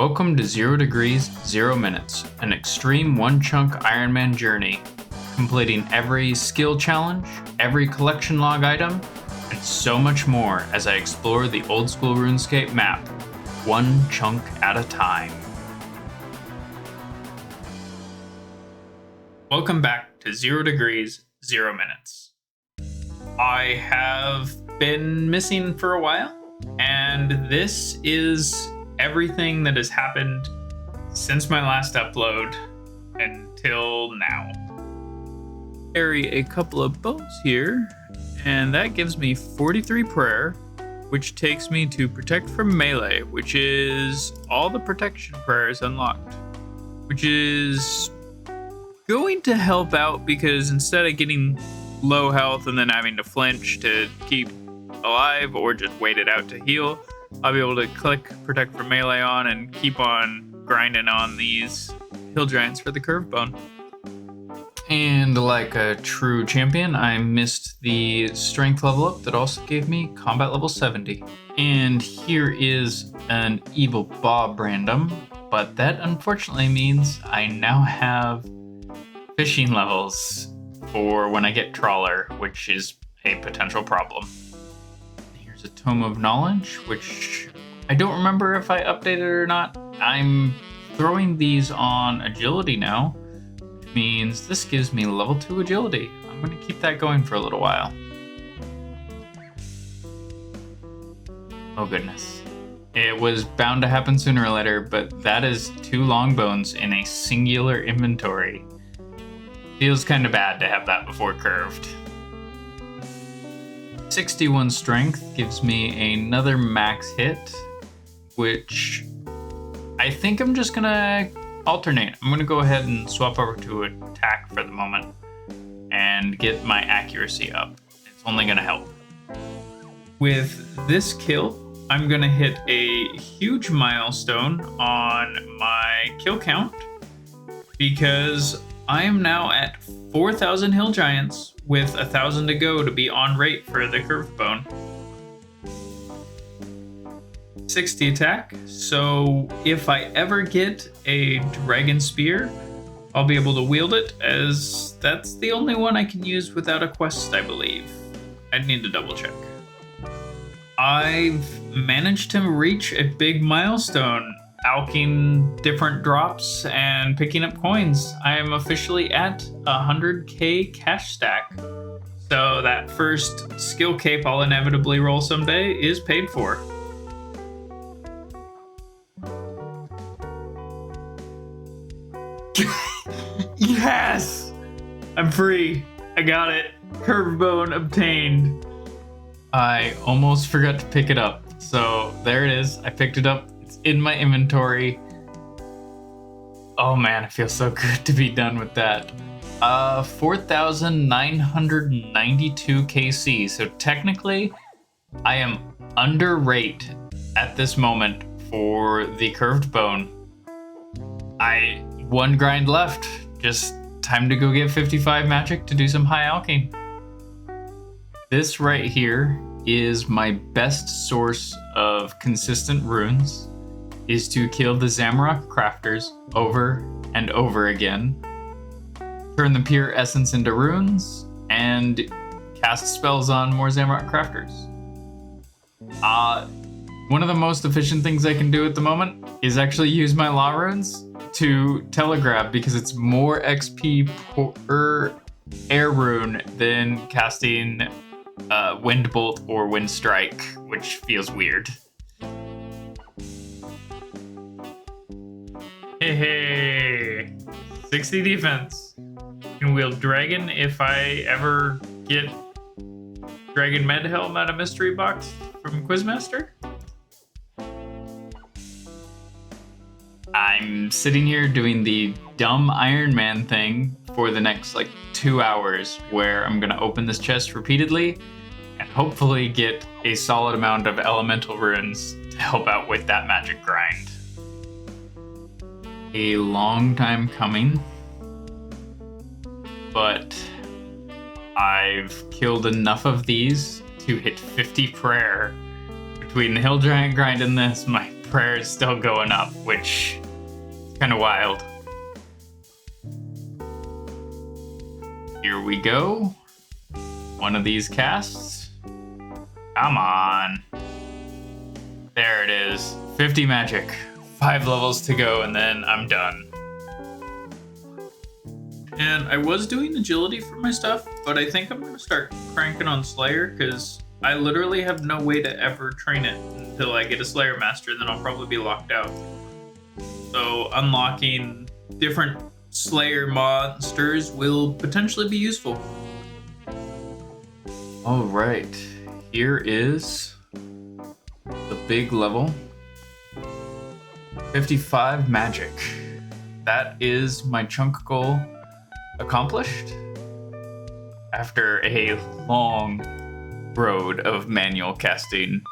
Welcome to 0 Degrees, 0 Minutes, an extreme Onechunk Ironman journey, completing every skill challenge, every collection log item, and so much more as I explore the old school RuneScape map, one chunk at a time. Welcome back to 0 Degrees, 0 Minutes. I have been missing for a while, and this is everything that has happened since my last upload until now. Carry a couple of bones here, and that gives me 43 prayer, which takes me to protect from melee, which is all the protection prayers unlocked, which is going to help out because instead of getting low health and then having to flinch to keep alive or just wait it out to heal, I'll be able to click protect from melee on and keep on grinding on these hill giants for the curved bone. And like a true champion, I missed the strength level up that also gave me combat level 70. And here is an evil Bob random, but that unfortunately means I now have fishing levels for when I get trawler, which is a potential problem. Here's a Tome of Knowledge, which I don't remember if I updated or not. I'm throwing these on agility now, which means this gives me level 2 agility. I'm going to keep that going for a little while. Oh goodness. It was bound to happen sooner or later, but that is 2 long bones in a singular inventory. Feels kind of bad to have that before curved. 61 strength gives me another max hit, which I think I'm just gonna alternate. I'm gonna go ahead and swap over to attack for the moment and get my accuracy up. It's only gonna help. With this kill, I'm gonna hit a huge milestone on my kill count because I am now at 4,000 hill giants with 1,000 to go to be on rate for the curved bone. 60 attack, so if I ever get a dragon spear, I'll be able to wield it, as that's the only one I can use without a quest, I believe. I'd need to double check. I've managed to reach a big milestone, alking different drops and picking up coins. I am officially at 100k cash stack. So that first skill cape I'll inevitably roll someday is paid for. Yes! I'm free. I got it. Curved bone obtained. I almost forgot to pick it up. So there it is. I picked it up. In my inventory. Oh man, it feels so good to be done with that. 4,992 KC. So technically, I am under rate at this moment for the curved bone. One grind left. Just time to go get 55 magic to do some high alchemy. This right here is my best source of consistent runes. Is to kill the Zamrock crafters over and over again, turn the pure essence into runes, and cast spells on more Zamrock crafters. One of the most efficient things I can do at the moment is actually use my law runes to telegrab because it's more XP per air rune than casting Wind Bolt or Wind Strike, which feels weird. Hey, 60 defense. Can wield dragon if I ever get Dragon Med Helm out of mystery box from Quizmaster. I'm sitting here doing the dumb Ironman thing for the next 2 hours where I'm gonna open this chest repeatedly and hopefully get a solid amount of elemental runes to help out with that magic grind. A long time coming, but I've killed enough of these to hit 50 prayer. Between the hill giant grind and this, my prayer is still going up, which is kind of wild. Here we go. One of these casts. Come on. There it is. 50 magic. 5 levels to go, and then I'm done. And I was doing agility for my stuff, but I think I'm going to start cranking on Slayer, because I literally have no way to ever train it until I get a Slayer Master, then I'll probably be locked out. So unlocking different Slayer monsters will potentially be useful. Alright, here is the big level. 55 magic. That is my chunk goal accomplished after a long road of manual casting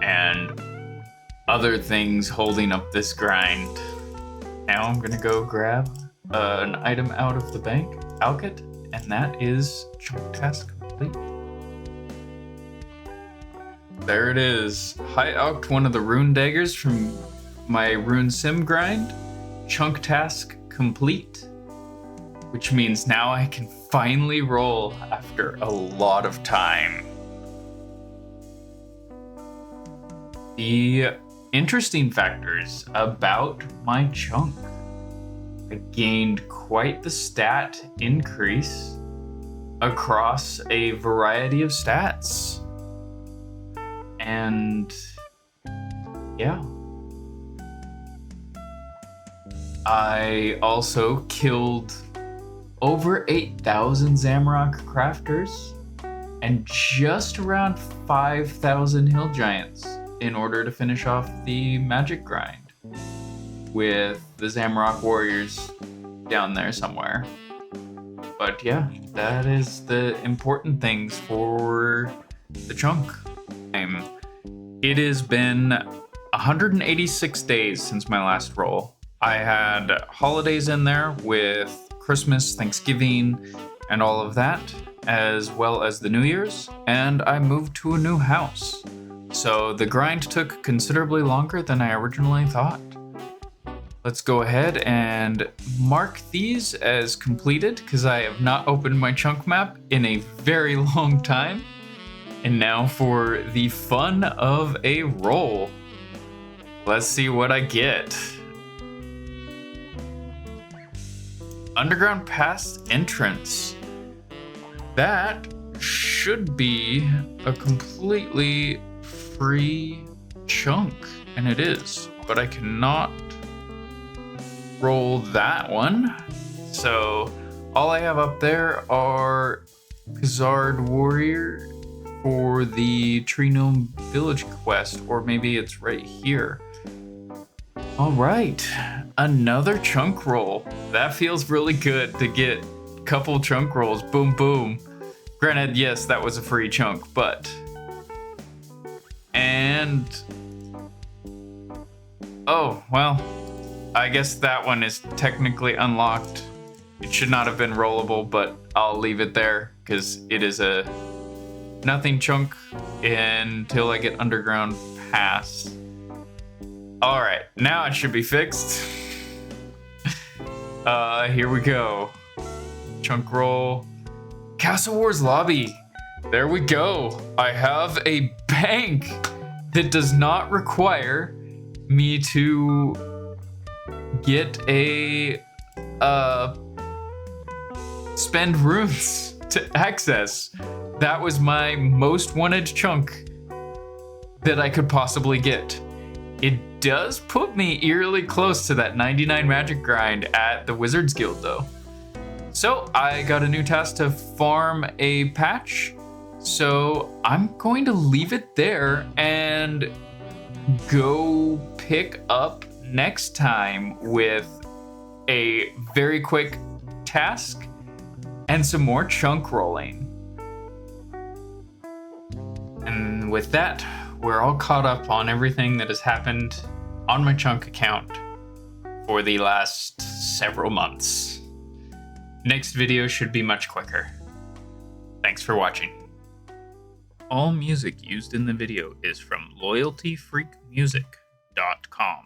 and other things holding up this grind. Now I'm gonna go grab an item out of the bank, Alkit, and that is chunk task complete. There it is. High alked one of the rune daggers from my rune sim grind. Chunk task complete, which means now I can finally roll after a lot of time. The interesting factors about my chunk. I gained quite the stat increase across a variety of stats. And yeah. I also killed over 8,000 Zamrock crafters and just around 5,000 hill giants in order to finish off the magic grind with the Zamrock warriors down there somewhere. But yeah, that is the important things for the chunk. It has been 186 days since my last roll. I had holidays in there with Christmas, Thanksgiving, and all of that, as well as the New Year's, and I moved to a new house. So the grind took considerably longer than I originally thought. Let's go ahead and mark these as completed, because I have not opened my chunk map in a very long time. And now for the fun of a roll. Let's see what I get. Underground Pass entrance. That should be a completely free chunk, and it is, but I cannot roll that one. So all I have up there are Khazard Warrior for the Tree Gnome Village quest, or maybe it's right here. All right, another chunk roll. That feels really good to get a couple chunk rolls, boom, boom. Granted, yes, that was a free chunk, but... And... Oh, well, I guess that one is technically unlocked. It should not have been rollable, but I'll leave it there, because it is a nothing chunk until I get Underground Pass. Alright, now it should be fixed. Here we go. Chunk roll. Castle Wars Lobby. There we go. I have a bank that does not require me to get a spend runes to access. That was my most wanted chunk that I could possibly get. It does put me eerily close to that 99 magic grind at the Wizards Guild though. So I got a new task to farm a patch. So I'm going to leave it there and go pick up next time with a very quick task and some more chunk rolling. And with that, we're all caught up on everything that has happened on my chunk account for the last several months. Next video should be much quicker. Thanks for watching. All music used in the video is from loyaltyfreakmusic.com.